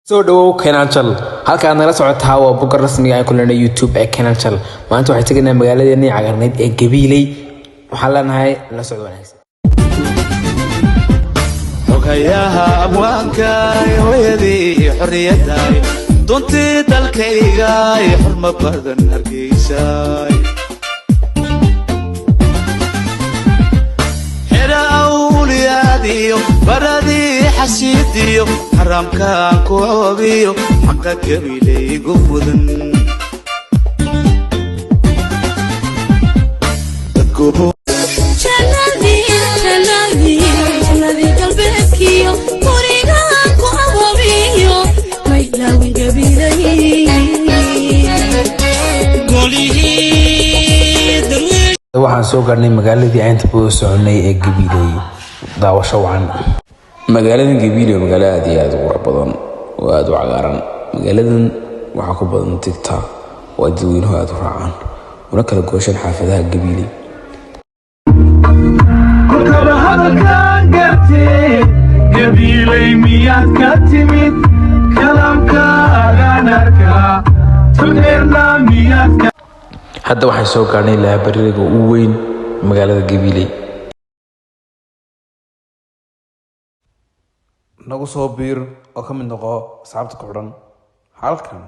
soo dhawow Kenal Channel halka aan nala socotaa waa bogga rasmiga ah ee kulana YouTube ee Kenal Channel maanta waxay tagnaa magaaladeena cagaarneed ee Gabiley waxaan leenahay la socod wanaagsan xogayaha abwaanka hooyadii xorriyadday duntii dalkayga xurmo badan hargeysay xira awliyaadiyo baradii xasiidiyo حرامكان كوبيو حقا قبيلي قفودن تدقوبو شلالي قلبكيو مريقان كوبيو ميلاوي قبيلي waxaan soo gaarnay magaaladii aynta ku soconay ee Gabiley daawasho wacan magaaladan Gabiley magaalo aad iyo aad u qurux badan oo aad u cagaaran magaaladan waxa ku badan TikTok oo dadweynuhu aad u raacaan una kala gooshan xaafadaha Gabiley kaba hadalkan gartay Gabiley miyaad ka timid kalamkaagan arkaa tuneerna miyaad ka hadda waxaan soo gaarnay laabariga ugu weyn magaalada Gabiley nagu soo biir oo ka mid noqo asxaabta ku xidhan halkan